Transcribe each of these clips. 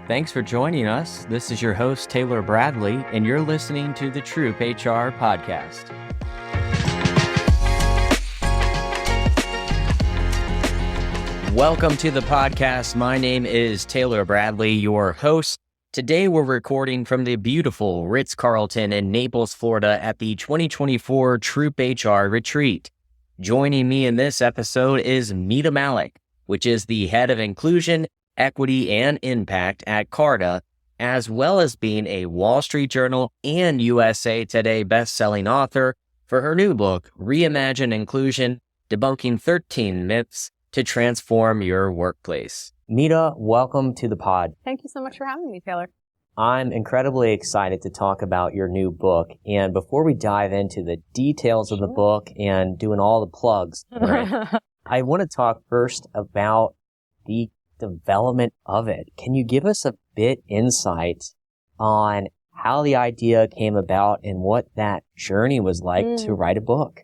Thanks for joining us. This is your host, Taylor Bradley, and you're listening to the Troop HR podcast. Welcome to the podcast. My name is Taylor Bradley, your host. Today we're recording from the beautiful Ritz-Carlton in Naples, Florida at the 2024 Troop HR Retreat. Joining me in this episode is Mita Mallick, which is the head of inclusion, equity, and impact at Carta, as well as being a Wall Street Journal and USA Today best-selling author for her new book, Reimagine Inclusion, Debunking 13 Myths to Transform Your Workplace. Mita, welcome to the pod. Thank you so much for having me, Taylor. I'm incredibly excited to talk about your new book. And before we dive into the details of the book and doing all the plugs, right, I want to talk first about the development of it. Can you give us a bit insight on how the idea came about and what that journey was like to write a book?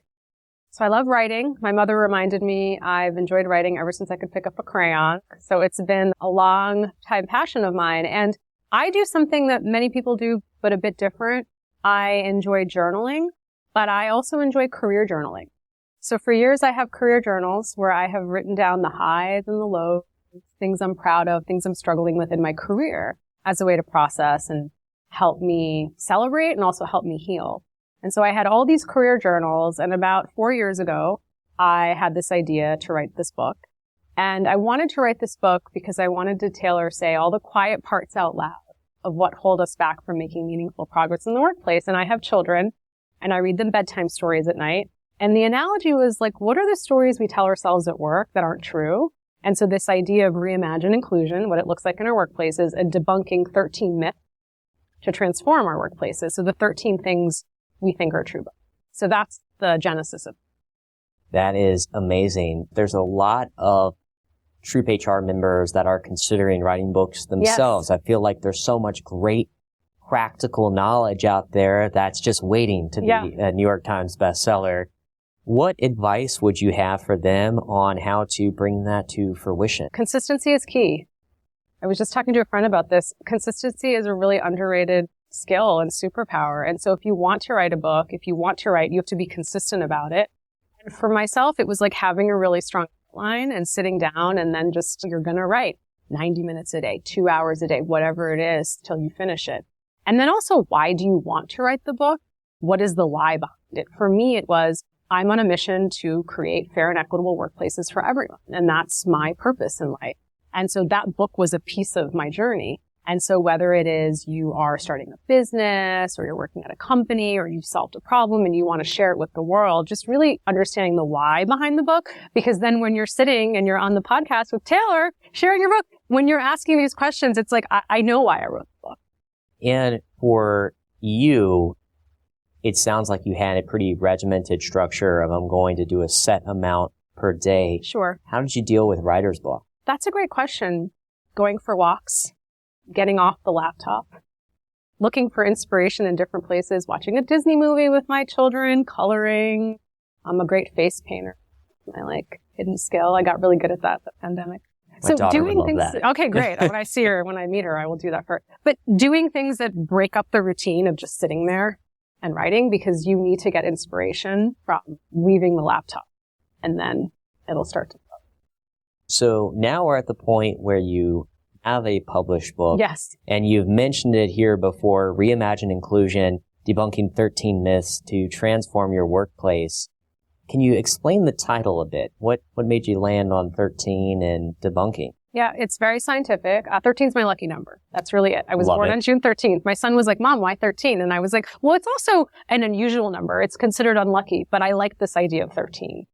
So I love writing. My mother reminded me I've enjoyed writing ever since I could pick up a crayon. So it's been a long time passion of mine. And I do something that many people do, but a bit different. I enjoy journaling, but I also enjoy career journaling. So for years, I have career journals where I have written down the highs and the lows, things I'm proud of, things I'm struggling with in my career as a way to process and help me celebrate and also help me heal. And so I had all these career journals, and about 4 years ago, I had this idea to write this book. And I wanted to write this book because I wanted to, Taylor, say all the quiet parts out loud of what hold us back from making meaningful progress in the workplace. And I have children, and I read them bedtime stories at night. And the analogy was like, what are the stories we tell ourselves at work that aren't true? And so this idea of Reimagine Inclusion, what it looks like in our workplaces, and debunking 13 myths to transform our workplaces. So the 13 things we think are true. So that's the genesis of it. That is amazing. There's a lot of Troop HR members that are considering writing books themselves. Yes. I feel like there's so much great practical knowledge out there that's just waiting to be a New York Times bestseller. What advice would you have for them on how to bring that to fruition? Consistency is key. I was just talking to a friend about this. Consistency is a really underrated skill and superpower. And so if you want to write a book, if you want to write, you have to be consistent about it. And for myself, it was like having a really strong line and sitting down and then just, you're going to write 90 minutes a day, 2 hours a day, whatever it is till you finish it. And then also, why do you want to write the book? What is the why behind it? For me, it was, I'm on a mission to create fair and equitable workplaces for everyone. And that's my purpose in life. And so that book was a piece of my journey. And so whether it is you are starting a business or you're working at a company or you've solved a problem and you want to share it with the world, just really understanding the why behind the book. Because then when you're sitting and you're on the podcast with Taylor, sharing your book, when you're asking these questions, it's like, I know why I wrote the book. And for you, it sounds like you had a pretty regimented structure of I'm going to do a set amount per day. Sure. How did you deal with writer's block? That's a great question. Going for walks, getting off the laptop, looking for inspiration in different places, watching a Disney movie with my children, coloring. I'm a great face painter. My hidden skill. I got really good at that at the pandemic. My daughter would love that. Okay, great. When I see her, when I meet her, I will do that for her. But doing things that break up the routine of just sitting there and writing, because you need to get inspiration from leaving the laptop, and then it'll start to flow. So now we're at the point where you have a published book. Yes. And you've mentioned it here before, Reimagine Inclusion, Debunking 13 Myths to Transform Your Workplace. Can you explain the title a bit? What made you land on 13 and debunking? Yeah, it's very scientific. 13 is my lucky number. That's really it. I was born on June 13th. My son was like, Mom, why 13? And I was like, well, it's also an unusual number. It's considered unlucky, but I like this idea of 13.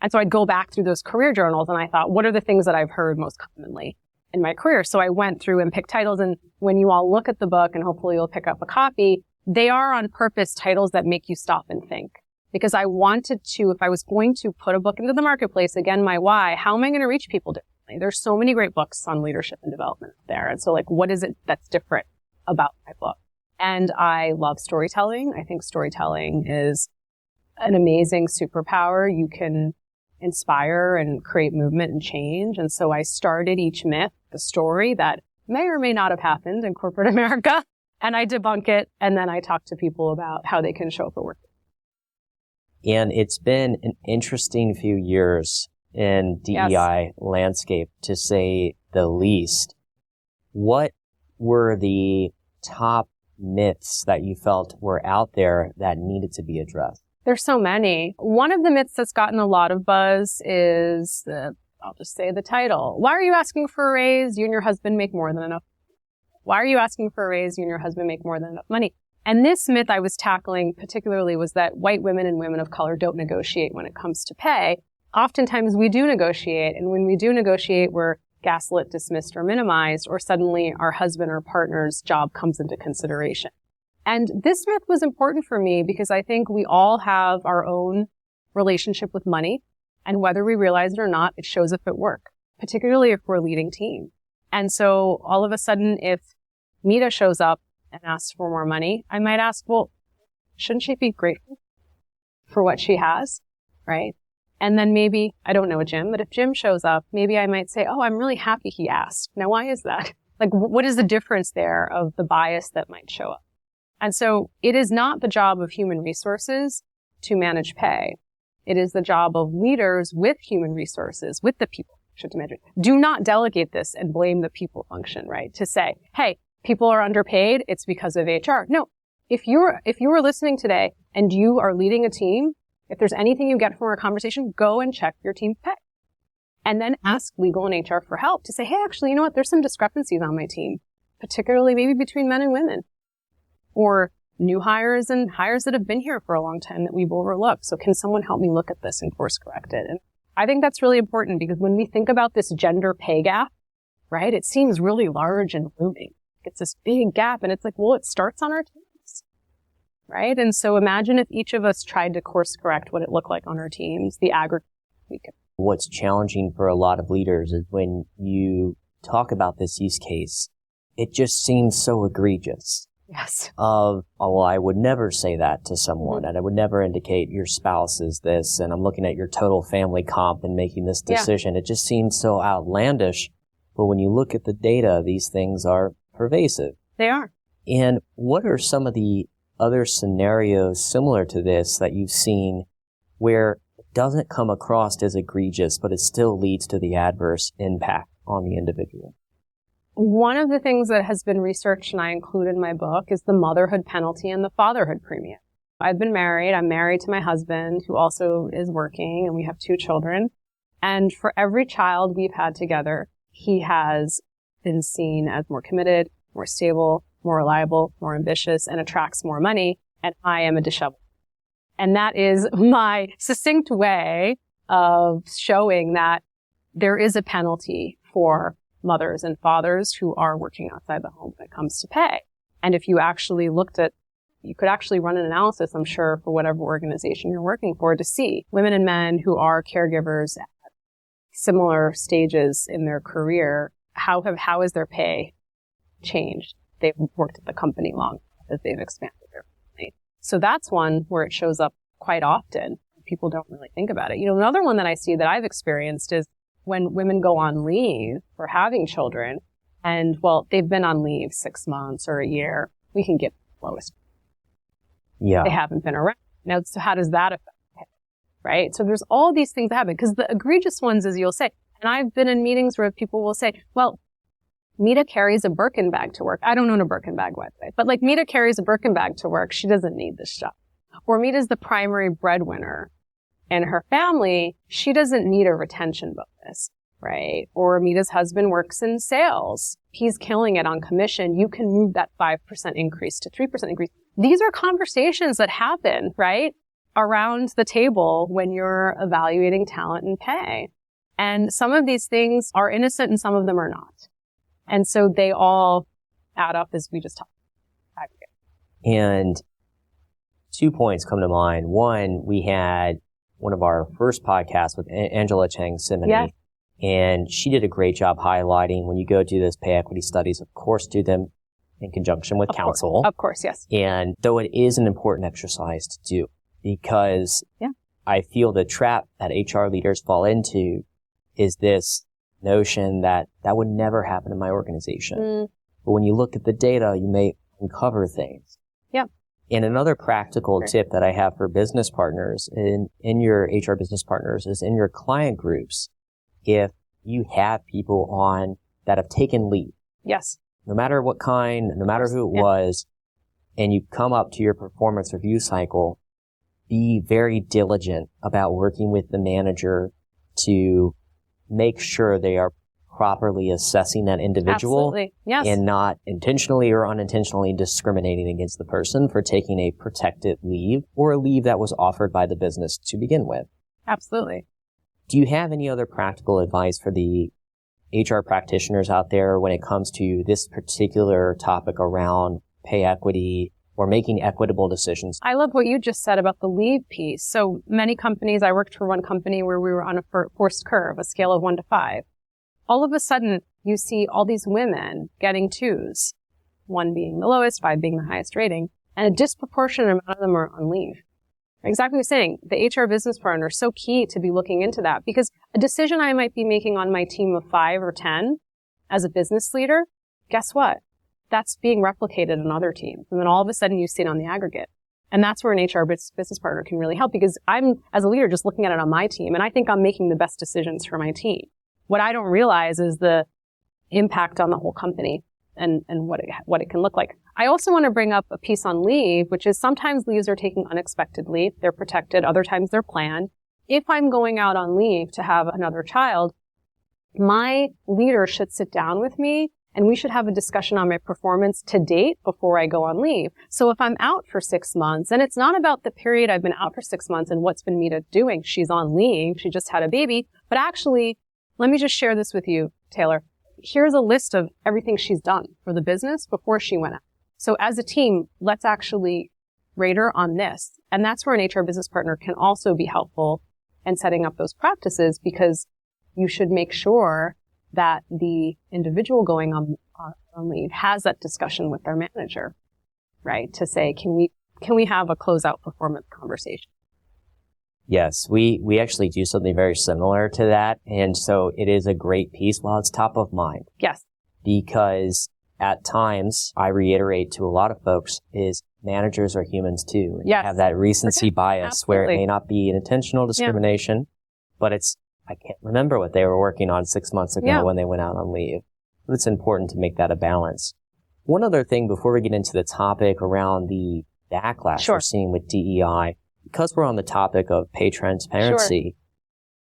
And so I'd go back through those career journals and I thought, what are the things that I've heard most commonly in my career? So I went through and picked titles, and when you all look at the book, and hopefully you'll pick up a copy, they are on purpose titles that make you stop and think. Because I wanted to, if I was going to put a book into the marketplace, again, my why, how am I going to reach people differently? There's so many great books on leadership and development there. And so what is it that's different about my book? And I love storytelling. I think storytelling is an amazing superpower. You can inspire and create movement and change. And so I started each myth, the story that may or may not have happened in corporate America, and I debunk it, and then I talk to people about how they can show up at work. And it's been an interesting few years in DEI landscape, to say the least. What were the top myths that you felt were out there that needed to be addressed? There's so many. One of the myths that's gotten a lot of buzz is I'll just say the title. Why are you asking for a raise? You and your husband make more than enough. Why are you asking for a raise? You and your husband make more than enough money. And this myth I was tackling particularly was that white women and women of color don't negotiate when it comes to pay. Oftentimes we do negotiate, and when we do negotiate, we're gaslit, dismissed, or minimized, or suddenly our husband or partner's job comes into consideration. And this myth was important for me because I think we all have our own relationship with money, and whether we realize it or not, it shows up at work, particularly if we're leading team. And so all of a sudden, if Mita shows up and asks for more money, I might ask, well, shouldn't she be grateful for what she has, right? And then maybe, I don't know Jim, but if Jim shows up, maybe I might say, oh, I'm really happy he asked. Now, why is that? Like, what is the difference there of the bias that might show up? And so it is not the job of human resources to manage pay. It is the job of leaders with human resources, with the people to manage it. Do not delegate this and blame the people function, right? To say, hey, people are underpaid, it's because of HR. No. If you are listening today and you are leading a team, if there's anything you get from our conversation, go and check your team's pay. And then ask legal and HR for help to say, hey, actually, you know what? There's some discrepancies on my team, particularly maybe between men and women, or new hires and hires that have been here for a long time that we've overlooked. So can someone help me look at this and course correct it? And I think that's really important because when we think about this gender pay gap, right, it seems really large and looming. It's this big gap, and it's like, well, it starts on our teams, right? And so imagine if each of us tried to course correct what it looked like on our teams, the aggregate we could. What's challenging for a lot of leaders is when you talk about this use case, it just seems so egregious. Yes. Oh, well, I would never say that to someone, and I would never indicate your spouse is this, and I'm looking at your total family comp and making this decision. It just seems so outlandish. But when you look at the data, these things are pervasive. They are. And what are some of the other scenarios similar to this that you've seen where it doesn't come across as egregious, but it still leads to the adverse impact on the individual? One of the things that has been researched and I include in my book is the motherhood penalty and the fatherhood premium. I've been married. I'm married to my husband, who also is working, and we have 2 children. And for every child we've had together, he has been seen as more committed, more stable, more reliable, more ambitious, and attracts more money. And I am a disheveled. And that is my succinct way of showing that there is a penalty for mothers and fathers who are working outside the home when it comes to pay. And if you actually looked at, you could actually run an analysis, I'm sure, for whatever organization you're working for to see women and men who are caregivers at similar stages in their career, how has their pay changed? They've worked at the company long as they've expanded their family. So that's one where it shows up quite often. People don't really think about it. You know, another one that I see that I've experienced is when women go on leave for having children and, well, they've been on leave 6 months or a year, we can give the lowest. Yeah. They haven't been around. Now, so how does that affect pay? Right? So there's all these things that happen because the egregious ones, as you'll say, and I've been in meetings where people will say, well, Mita carries a Birkin bag to work. I don't own a Birkin bag, by the way, but like Mita carries a Birkin bag to work. She doesn't need this job. Or Mita's the primary breadwinner in her family. She doesn't need a retention bonus, right? Or Mita's husband works in sales. He's killing it on commission. You can move that 5% increase to 3% increase. These are conversations that happen, right, around the table when you're evaluating talent and pay. And some of these things are innocent and some of them are not. And so they all add up as we just talked about. And 2 points come to mind. One, we had one of our first podcasts with Angela Chang Simony. Yes. And she did a great job highlighting when you go do those pay equity studies, of course, do them in conjunction with counsel. Of course, yes. And though it is an important exercise to do, because I feel the trap that HR leaders fall into is this notion that that would never happen in my organization. But when you look at the data, you may uncover things. Yep. And another practical tip that I have for business partners in your HR business partners is in your client groups, if you have people on that have taken leave. Yes. No matter what kind, no matter who it was, and you come up to your performance review cycle, be very diligent about working with the manager to make sure they are properly assessing that individual. Absolutely. Yes. And not intentionally or unintentionally discriminating against the person for taking a protected leave or a leave that was offered by the business to begin with. Absolutely. Do you have any other practical advice for the HR practitioners out there when it comes to this particular topic around pay equity or making equitable decisions? I love what you just said about the leave piece. So many companies, I worked for one company where we were on a forced curve, a scale of 1 to 5. All of a sudden, you see all these women getting 2s, 1 being the lowest, 5 being the highest rating, and a disproportionate amount of them are on leave. Exactly what you're saying. The HR business partner is so key to be looking into that, because a decision I might be making on my team of 5 or 10 as a business leader, guess what? That's being replicated in other teams. And then all of a sudden you see it on the aggregate. And that's where an HR business partner can really help, because I'm, as a leader, just looking at it on my team, and I think I'm making the best decisions for my team. What I don't realize is the impact on the whole company and what it can look like. I also want to bring up a piece on leave, which is sometimes leaves are taking unexpected leave. They're protected. Other times they're planned. If I'm going out on leave to have another child, my leader should sit down with me and we should have a discussion on my performance to date before I go on leave. So if I'm out for 6 months, and it's not about the period I've been out for 6 months and what's been Mita doing. She's on leave. She just had a baby. But actually, let me just share this with you, Taylor. Here's a list of everything she's done for the business before she went out. So as a team, let's actually rate her on this. And that's where an HR business partner can also be helpful in setting up those practices, because you should make sure that the individual going on leave has that discussion with their manager, right? To say, can we have a closeout performance conversation? Yes, we actually do something very similar to that. And so it is a great piece while it's top of mind. Yes. Because at times, I reiterate to a lot of folks, is managers are humans too. And yes. You have that recency bias where it may not be an intentional discrimination, but it's, I can't remember what they were working on 6 months ago when they went out on leave. But it's important to make that a balance. One other thing before we get into the topic around the backlash we're seeing with DEI, because we're on the topic of pay transparency,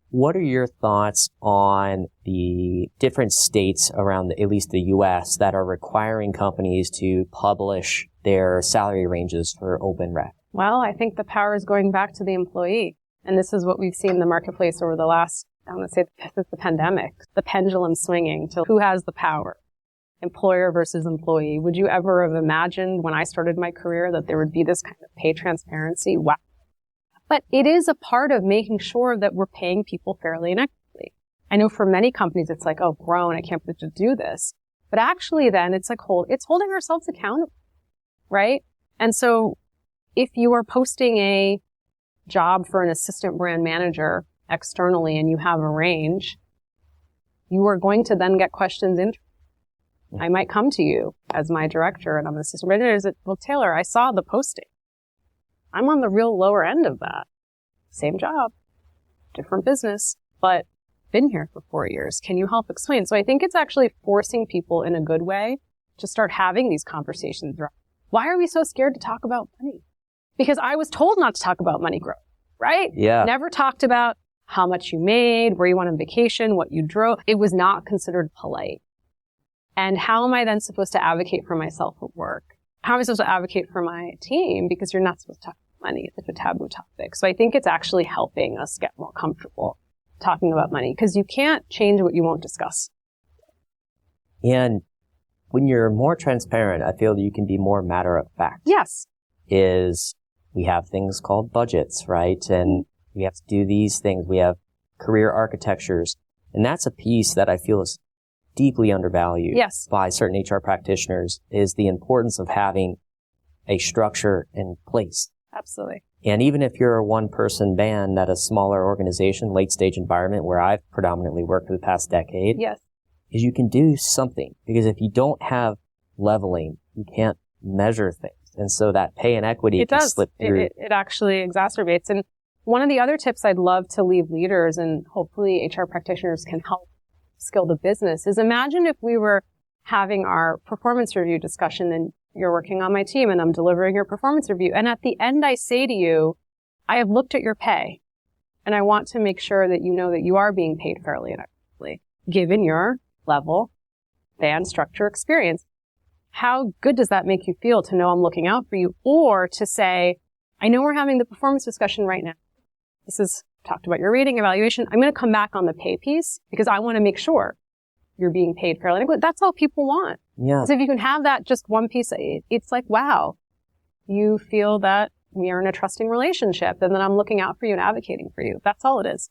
what are your thoughts on the different states around at least the U.S. that are requiring companies to publish their salary ranges for open rec? Well, I think the power is going back to the employee. And this is what we've seen in the marketplace over the last, I want to say, since the pandemic, the pendulum swinging to who has the power, employer versus employee. Would you ever have imagined when I started my career that there would be this kind of pay transparency? Wow. But it is a part of making sure that we're paying people fairly and equitably. I know for many companies, it's like, oh, grown, I can't believe to do this. But actually then it's like it's holding ourselves accountable, right? And so if you are posting a job for an assistant brand manager externally and you have a range, you are going to then get questions in. I might come to you as my director and I'm an assistant brand manager. Well, Taylor, I saw the posting. I'm on the real lower end of that. Same job, different business, but been here for 4 years. Can you help explain? So I think it's actually forcing people in a good way to start having these conversations. Why are we so scared to talk about money? Because I was told not to talk about money growth, right? Yeah. Never talked about how much you made, where you went on vacation, what you drove. It was not considered polite. And how am I then supposed to advocate for myself at work? How am I supposed to advocate for my team? Because you're not supposed to talk about money. It's a taboo topic. So I think it's actually helping us get more comfortable talking about money, because you can't change what you won't discuss. And when you're more transparent, I feel that you can be more matter of fact. Yes. We have things called budgets, right? And we have to do these things. We have career architectures. And that's a piece that I feel is deeply undervalued by certain HR practitioners, is the importance of having a structure in place. Absolutely. And even if you're a one-person band at a smaller organization, late-stage environment where I've predominantly worked for the past decade, yes, is you can do something. Because if you don't have leveling, you can't measure things. And so that pay inequity can slip through. It actually exacerbates. And one of the other tips I'd love to leave leaders, and hopefully HR practitioners can help skill the business, is imagine if we were having our performance review discussion and you're working on my team and I'm delivering your performance review. And at the end, I say to you, I have looked at your pay and I want to make sure that you know that you are being paid fairly and equitably, given your level, band structure, experience. How good does that make you feel to know I'm looking out for you? Or to say, I know we're having the performance discussion right now. This is talked about your rating evaluation. I'm going to come back on the pay piece because I want to make sure you're being paid fairly. That's all people want. Yeah. So if you can have that just one piece, it's like, wow, you feel that we are in a trusting relationship and then I'm looking out for you and advocating for you. That's all it is.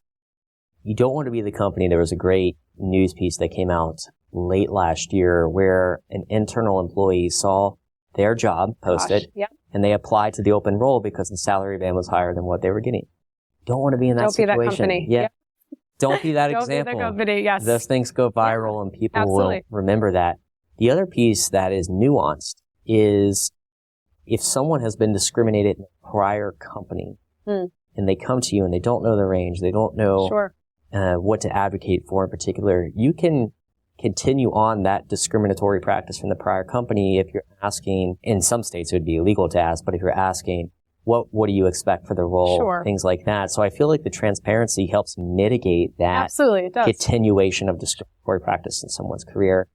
You don't want to be the company. There was a great news piece that came out late last year where an internal employee saw their job posted and they applied to the open role because the salary band was higher than what they were getting. Don't want to be in that situation. Don't be that company. Yeah. Don't be that example. Don't be that company, yes. Those things go viral and people will remember that. The other piece that is nuanced is if someone has been discriminated in a prior company and they come to you and they don't know the range, they don't know what to advocate for in particular, you can continue on that discriminatory practice from the prior company if you're asking, in some states it would be illegal to ask, but if you're asking, what do you expect for the role? Things like that. So I feel like the transparency helps mitigate that Absolutely, it does. continuation of discriminatory practice in someone's career.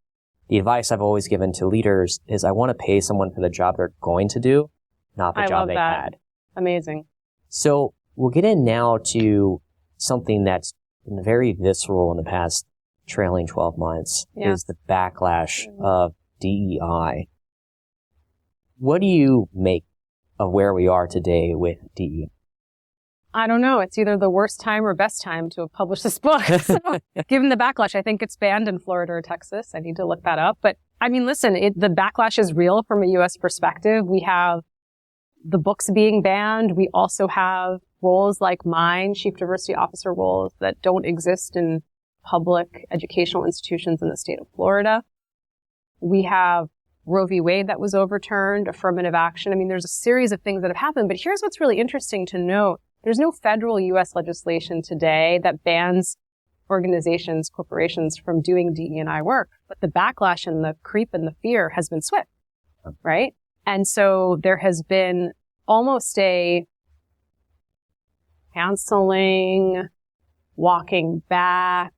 The advice I've always given to leaders is I want to pay someone for the job they're going to do, not the job they had. Amazing. So we'll get in now to something that's been very visceral in the past trailing 12 months is the backlash of DEI. What do you make of where we are today with DEI? I don't know. It's either the worst time or best time to have published this book. So, given the backlash, I think it's banned in Florida or Texas. I need to look that up. But I mean, listen, the backlash is real from a U.S. perspective. We have the books being banned. We also have roles like mine, Chief Diversity Officer roles, that don't exist in public educational institutions in the state of Florida. We have Roe v. Wade that was overturned, affirmative action. I mean, there's a series of things that have happened. But here's what's really interesting to note. There's no federal U.S. legislation today that bans organizations, corporations from doing DE&I work. But the backlash and the creep and the fear has been swift, right? And so there has been almost a canceling, walking back,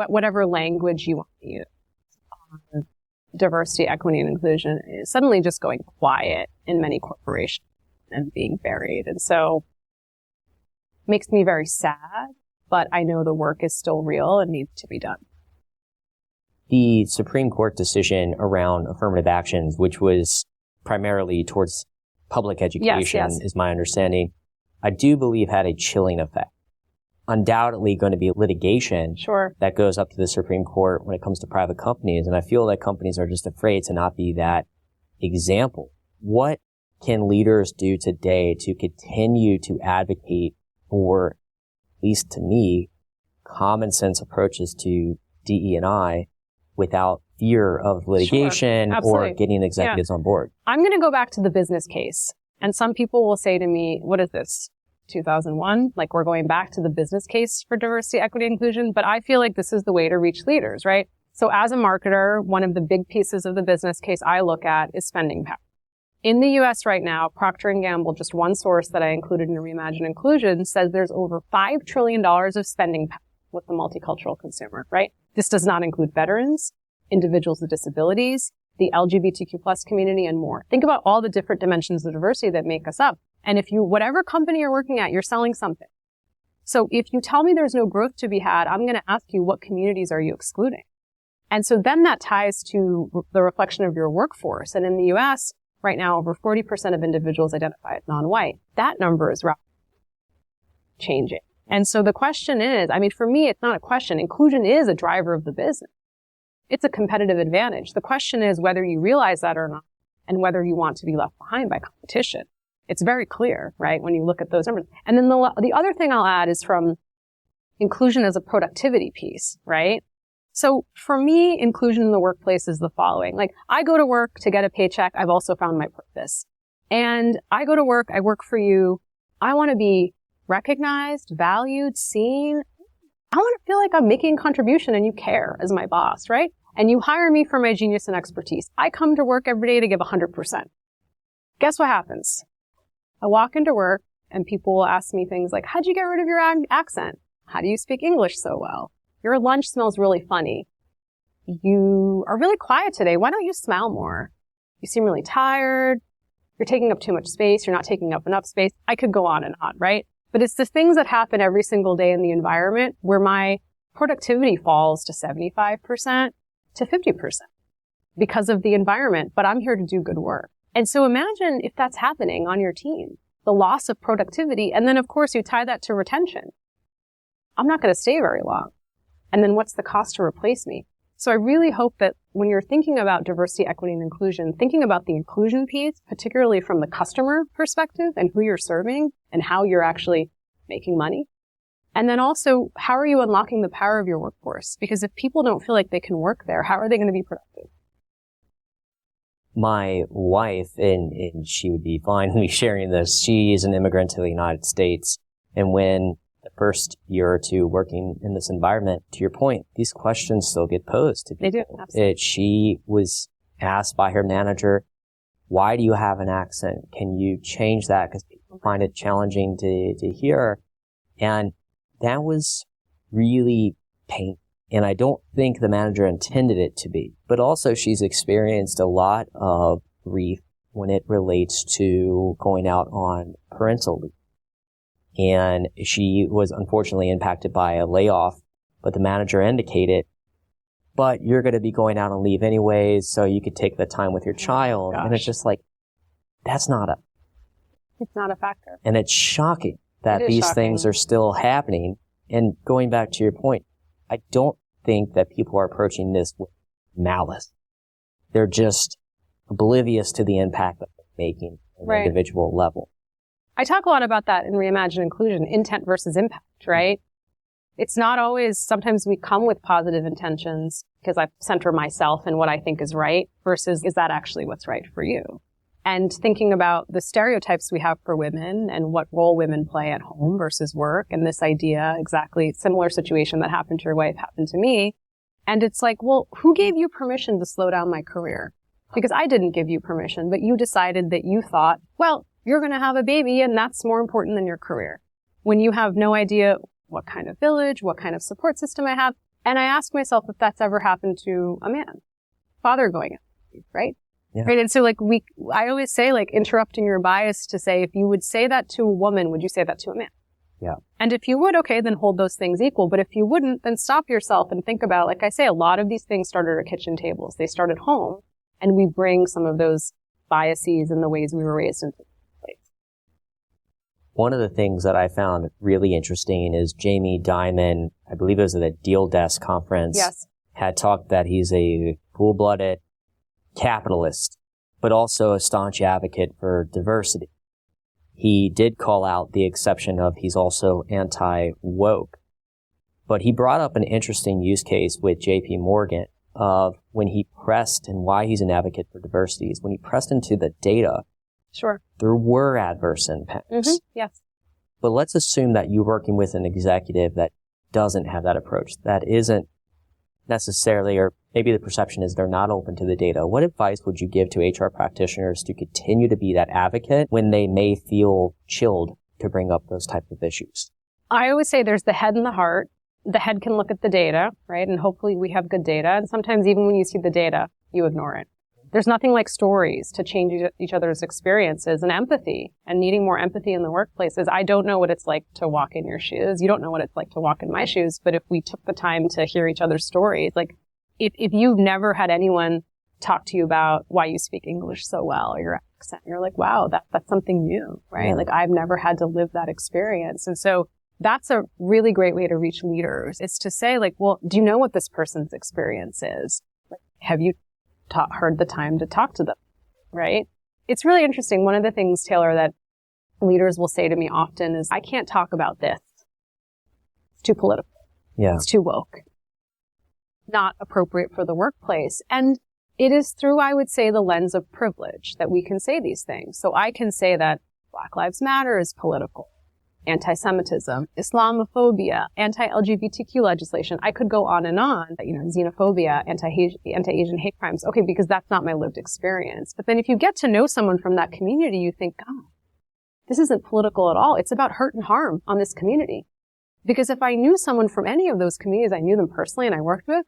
whatever language you want to use. Diversity, equity, and inclusion is suddenly just going quiet in many corporations and being buried. And so it makes me very sad, but I know the work is still real and needs to be done. The Supreme Court decision around affirmative actions, which was primarily towards public education, is my understanding, I do believe had a chilling effect. Undoubtedly going to be litigation that goes up to the Supreme Court when it comes to private companies. And I feel like companies are just afraid to not be that example. What can leaders do today to continue to advocate for, at least to me, common sense approaches to DE&I without fear of litigation or getting executives on board? I'm going to go back to the business case. And some people will say to me, what is this? 2001, like we're going back to the business case for diversity, equity, inclusion. But I feel like this is the way to reach leaders, right? So as a marketer, one of the big pieces of the business case I look at is spending power. In the U.S. right now, Procter & Gamble, just one source that I included in Reimagine Inclusion, says there's over $5 trillion of spending power with the multicultural consumer, right? This does not include veterans, individuals with disabilities, the LGBTQ plus community, and more. Think about all the different dimensions of diversity that make us up. And if you, whatever company you're working at, you're selling something. So if you tell me there's no growth to be had, I'm going to ask you, what communities are you excluding? And so then that ties to the reflection of your workforce. And in the U.S. right now, over 40% of individuals identify as non-white. That number is rapidly changing. And so the question is, I mean, for me, it's not a question. Inclusion is a driver of the business. It's a competitive advantage. The question is whether you realize that or not, and whether you want to be left behind by competition. It's very clear, right, when you look at those numbers. And then the other thing I'll add is from inclusion as a productivity piece, right? So for me, inclusion in the workplace is the following. Like, I go to work to get a paycheck. I've also found my purpose. And I go to work, I work for you. I want to be recognized, valued, seen. I want to feel like I'm making a contribution and you care as my boss, right? And you hire me for my genius and expertise. I come to work every day to give 100%. Guess what happens? I walk into work and people will ask me things like, how'd you get rid of your accent? How do you speak English so well? Your lunch smells really funny. You are really quiet today. Why don't you smile more? You seem really tired. You're taking up too much space. You're not taking up enough space. I could go on and on, right? But it's the things that happen every single day in the environment where my productivity falls to 75% to 50% because of the environment. But I'm here to do good work. And so imagine if that's happening on your team, the loss of productivity. And then, of course, you tie that to retention. I'm not going to stay very long. And then what's the cost to replace me? So I really hope that when you're thinking about diversity, equity, and inclusion, thinking about the inclusion piece, particularly from the customer perspective and who you're serving and how you're actually making money. And then also, how are you unlocking the power of your workforce? Because if people don't feel like they can work there, how are they going to be productive? My wife, and she would be fine with me sharing this, she is an immigrant to the United States. And when the first year or two working in this environment, to your point, these questions still get posed to people. They do, absolutely. She was asked by her manager, why do you have an accent? Can you change that? Because people find it challenging to hear. And that was really painful. And I don't think the manager intended it to be. But also she's experienced a lot of grief when it relates to going out on parental leave. And she was unfortunately impacted by a layoff, but the manager indicated, but you're going to be going out on leave anyways, so you could take the time with your child. And it's just like, it's not a factor. And it's shocking that these things are still happening. And going back to your point, I don't think that people are approaching this with malice. They're just oblivious to the impact that they're making at an individual level. I talk a lot about that in Reimagine Inclusion, intent versus impact, right? It's not always, sometimes we come with positive intentions because I center myself and what I think is right versus is that actually what's right for you? And thinking about the stereotypes we have for women and what role women play at home versus work, and this idea, exactly similar situation that happened to your wife happened to me. And it's like, well, who gave you permission to slow down my career? Because I didn't give you permission, but you decided that you thought, well, you're going to have a baby and that's more important than your career. When you have no idea what kind of village, what kind of support system I have. And I ask myself if that's ever happened to a man, father going out, right? Yeah. Right. And so I always say interrupting your bias to say, if you would say that to a woman, would you say that to a man? Yeah. And if you would, okay, then hold those things equal. But if you wouldn't, then stop yourself and think about, like I say, a lot of these things started at kitchen tables. They start at home, and we bring some of those biases and the ways we were raised into place. One of the things that I found really interesting is Jamie Dimon, I believe it was at a Deal Desk conference, had talked that he's a full-blooded capitalist, but also a staunch advocate for diversity. He did call out the exception of he's also anti-woke. But he brought up an interesting use case with J.P. Morgan of when he pressed, and why he's an advocate for diversity, is when he pressed into the data, there were adverse impacts. Mm-hmm. Yes. But let's assume that you're working with an executive that doesn't have that approach, that isn't necessarily, or maybe the perception is they're not open to the data. What advice would you give to HR practitioners to continue to be that advocate when they may feel chilled to bring up those type of issues? I always say there's the head and the heart. The head can look at the data, right? And hopefully we have good data. And sometimes even when you see the data, you ignore it. There's nothing like stories to change each other's experiences, and empathy, and needing more empathy in the workplaces. I don't know what it's like to walk in your shoes. You don't know what it's like to walk in my shoes. But if we took the time to hear each other's stories, like if you've never had anyone talk to you about why you speak English so well or your accent, you're like, wow, that's something new, right? Yeah. Like I've never had to live that experience. And so that's a really great way to reach leaders. It's to say well, do you know what this person's experience is? Have you heard the time to talk to them, right? It's really interesting. One of the things, Taylor, that leaders will say to me often is, I can't talk about this. It's too political. Yeah. It's too woke. Not appropriate for the workplace. And it is through, I would say, the lens of privilege that we can say these things. So I can say that Black Lives Matter is political. Anti-Semitism, Islamophobia, anti-LGBTQ legislation. I could go on and on, xenophobia, anti-Asian hate crimes. Okay, because that's not my lived experience. But then if you get to know someone from that community, you think, oh, this isn't political at all. It's about hurt and harm on this community. Because if I knew someone from any of those communities, I knew them personally and I worked with,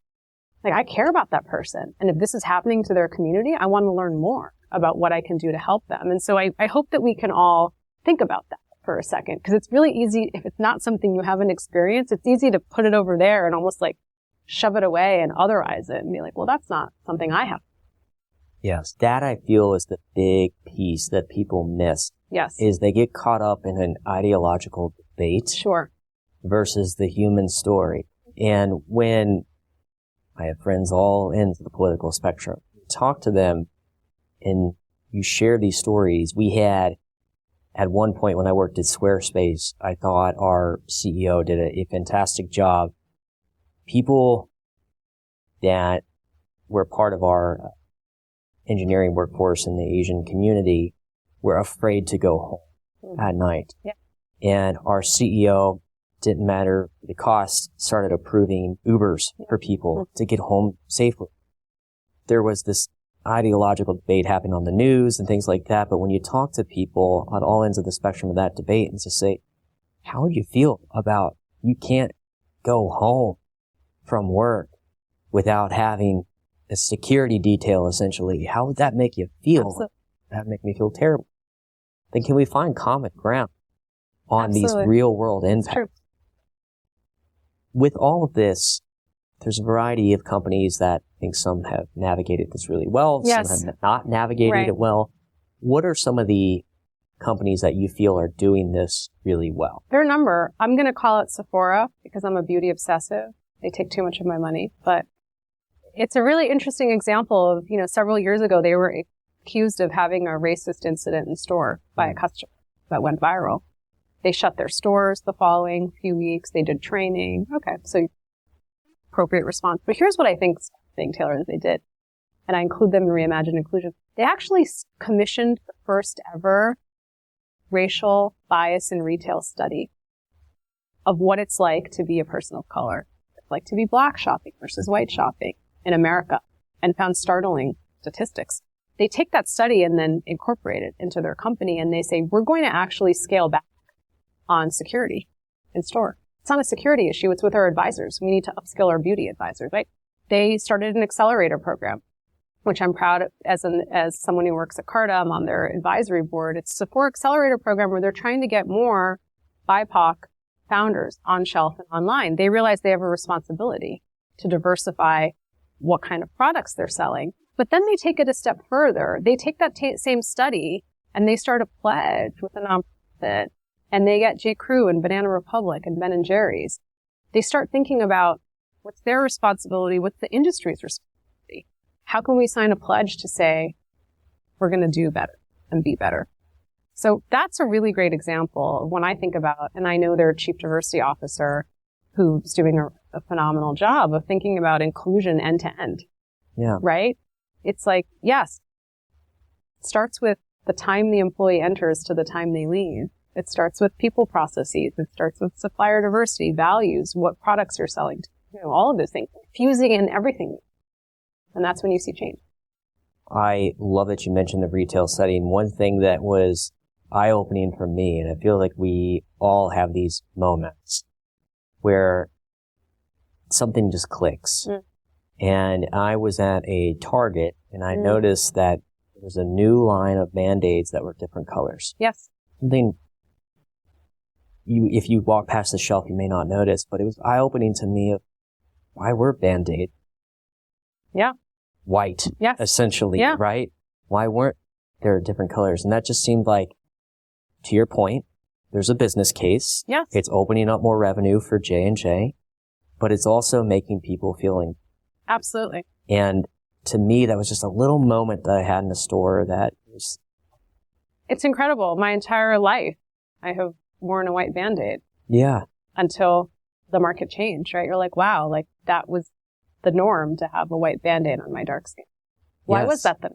I care about that person. And if this is happening to their community, I want to learn more about what I can do to help them. And so I hope that we can all think about that for a second, because it's really easy, if it's not something you haven't experienced, it's easy to put it over there and almost shove it away and otherize it and be like, well, that's not something I have. Yes, that I feel is the big piece that people miss. Yes. Is they get caught up in an ideological debate. Sure. Versus the human story. And when I have friends all ends of the political spectrum, talk to them and you share these stories. We had, at one point when I worked at Squarespace, I thought our CEO did a fantastic job. People that were part of our engineering workforce in the Asian community were afraid to go home at night. Yeah. And our CEO, didn't matter the cost, started approving Ubers for people to get home safely. There was this ideological debate happening on the news and things like that, but when you talk to people on all ends of the spectrum of that debate and just say, how would you feel about you can't go home from work without having a security detail, essentially? How would that make you feel? Absolutely. That would make me feel terrible. Then can we find common ground on Absolutely. these real world impacts? With all of this, there's a variety of companies that I think some have navigated this really well, yes. some have not navigated it well. What are some of the companies that you feel are doing this really well? There are a number. I'm going to call it Sephora because I'm a beauty obsessive. They take too much of my money, but it's a really interesting example of, several years ago, they were accused of having a racist incident in store by a customer that went viral. They shut their stores the following few weeks. They did training. Okay, so appropriate response. But here's what I think, Taylor, that they did, and I include them in Reimagine Inclusion. They actually commissioned the first ever racial bias in retail study of what it's like to be a person of color. It's like to be black shopping versus white shopping in America, and found startling statistics. They take that study and then incorporate it into their company, and they say, we're going to actually scale back on security in store. It's not a security issue. It's with our advisors. We need to upskill our beauty advisors, right? They started an accelerator program, which I'm proud of as someone who works at Carta. I'm on their advisory board. It's a Sephora accelerator program where they're trying to get more BIPOC founders on shelf and online. They realize they have a responsibility to diversify what kind of products they're selling. But then they take it a step further. They take that same study and they start a pledge with a nonprofit. And they get J. Crew and Banana Republic and Ben & Jerry's. They start thinking about what's their responsibility, what's the industry's responsibility. How can we sign a pledge to say we're going to do better and be better? So that's a really great example of when I think about, and I know their chief diversity officer who's doing a phenomenal job of thinking about inclusion end to end. Yeah. Right? It's like, yes, it starts with the time the employee enters to the time they leave. It starts with people processes. It starts with supplier diversity, values, what products you're selling, all of those things, fusing in everything. And that's when you see change. I love that you mentioned the retail study. And one thing that was eye-opening for me, and I feel like we all have these moments where something just clicks. And I was at a Target and I noticed that there was a new line of Band-Aids that were different colors. Yes. Something if you walk past the shelf, you may not notice, but it was eye-opening to me of why were Band-Aid white, essentially, right? Why weren't there different colors? And that just seemed like, to your point, there's a business case. Yes. It's opening up more revenue for J&J, but it's also making people feeling. Absolutely. And to me, that was just a little moment that I had in the store that was It's incredible. My entire life, I have worn a white Band-Aid. Yeah. Until the market changed, right? You're like, wow, like that was the norm to have a white Band-Aid on my dark skin. Why was that then?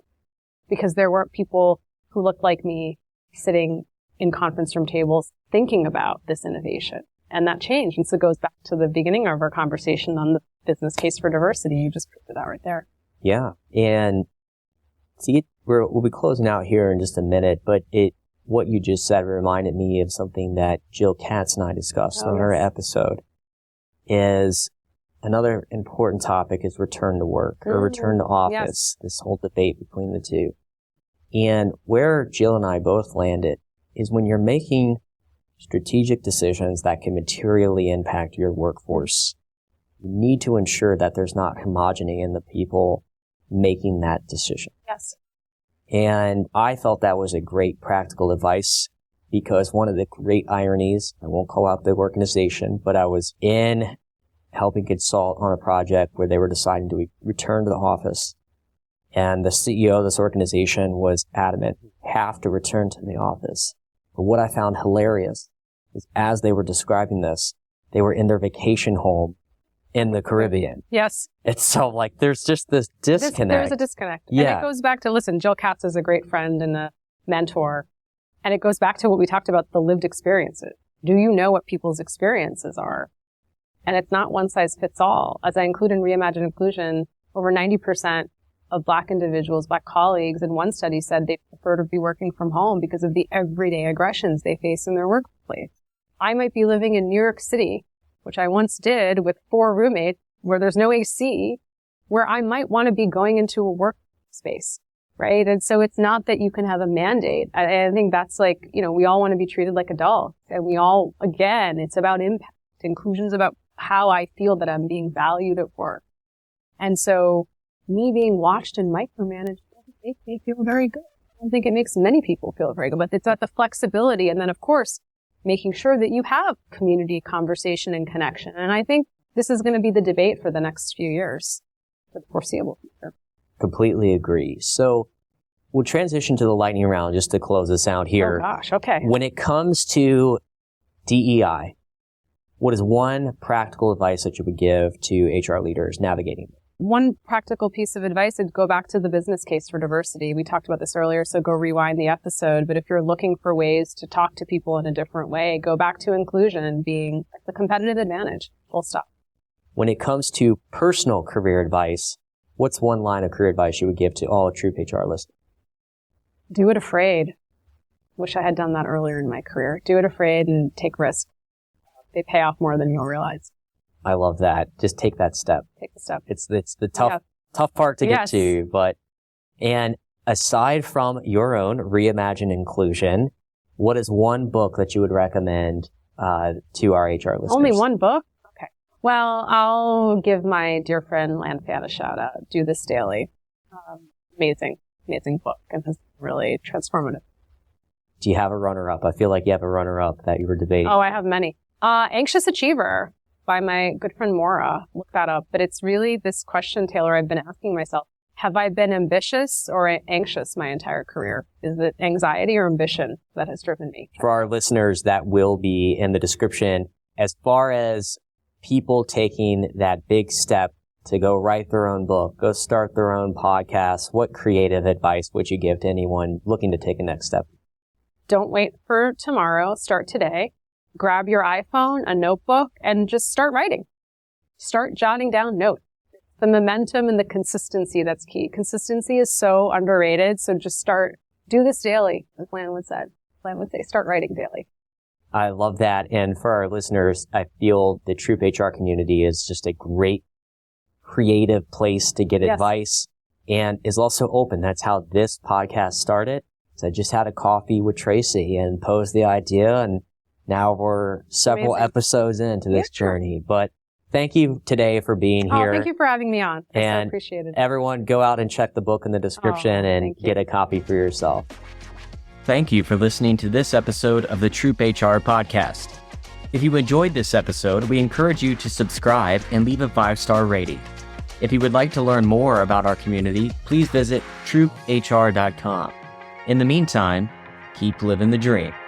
Because there weren't people who looked like me sitting in conference room tables thinking about this innovation. And that changed. And so it goes back to the beginning of our conversation on the business case for diversity. You just proved it out right there. Yeah. And see, we'll be closing out here in just a minute, but what you just said reminded me of something that Jill Katz and I discussed on our episode. Is another important topic is return to work or return to office, this whole debate between the two. And where Jill and I both landed is when you're making strategic decisions that can materially impact your workforce, you need to ensure that there's not homogeny in the people making that decision. Yes. And I felt that was a great practical advice because one of the great ironies, I won't call out the organization, but I was in helping consult on a project where they were deciding to return to the office. And the CEO of this organization was adamant, have to return to the office. But what I found hilarious is as they were describing this, they were in their vacation home in the Caribbean. Yes. It's so like, there's just this disconnect. There's a disconnect. Yeah. And it goes back to, listen, Jill Katz is a great friend and a mentor. And it goes back to what we talked about, the lived experiences. Do you know what people's experiences are? And it's not one size fits all. As I include in Reimagine Inclusion, over 90% of Black individuals, Black colleagues, in one study said they prefer to be working from home because of the everyday aggressions they face in their workplace. I might be living in New York City, which I once did with 4 roommates, where there's no AC, where I might want to be going into a workspace, right? And so it's not that you can have a mandate. I think that's like, we all want to be treated like adults. And we all, again, it's about impact. Inclusion's about how I feel that I'm being valued at work. And so me being watched and micromanaged doesn't make me feel very good. I don't think it makes many people feel very good, but it's at the flexibility. And then, of course, making sure that you have community conversation and connection. And I think this is going to be the debate for the next few years, for the foreseeable future. Completely agree. So we'll transition to the lightning round just to close this out here. Oh gosh, okay. When it comes to DEI, what is one practical advice that you would give to HR leaders navigating? One practical piece of advice is go back to the business case for diversity. We talked about this earlier, so go rewind the episode. But if you're looking for ways to talk to people in a different way, go back to inclusion being the competitive advantage. Full stop. When it comes to personal career advice, what's one line of career advice you would give to all Troop HR listeners? Do it afraid. Wish I had done that earlier in my career. Do it afraid and take risks. They pay off more than you'll realize. I love that. Just take that step. Take the step. It's the tough part to get to, and aside from your own Reimagine Inclusion, what is one book that you would recommend to our HR listeners? Only one book? Okay. Well, I'll give my dear friend Lan Fan a shout out. Do This Daily. Amazing book, and it's really transformative. Do you have a runner-up? I feel like you have a runner-up that you were debating. Oh, I have many. Anxious Achiever by my good friend Maura. Look that up. But it's really this question, Taylor, I've been asking myself. Have I been ambitious or anxious my entire career? Is it anxiety or ambition that has driven me? For our listeners, that will be in the description. As far as people taking that big step to go write their own book, go start their own podcast, what creative advice would you give to anyone looking to take a next step? Don't wait for tomorrow. Start today. Grab your iPhone, a notebook, and just start writing. Start jotting down notes. The momentum and the consistency, that's key. Consistency is so underrated. So just do this daily, as Lan would say. Lan would say, start writing daily. I love that. And for our listeners, I feel the Troop HR community is just a great creative place to get advice and is also open. That's how this podcast started. So I just had a coffee with Tracy and posed the idea, and now we're several episodes into this journey. But thank you today for being here. Oh, thank you for having me on. I and so appreciate it. Everyone, go out and check the book in the description and get a copy for yourself. Thank you for listening to this episode of the Troop HR podcast. If you enjoyed this episode, we encourage you to subscribe and leave a 5-star rating. If you would like to learn more about our community, please visit troophr.com. In the meantime, keep living the dream.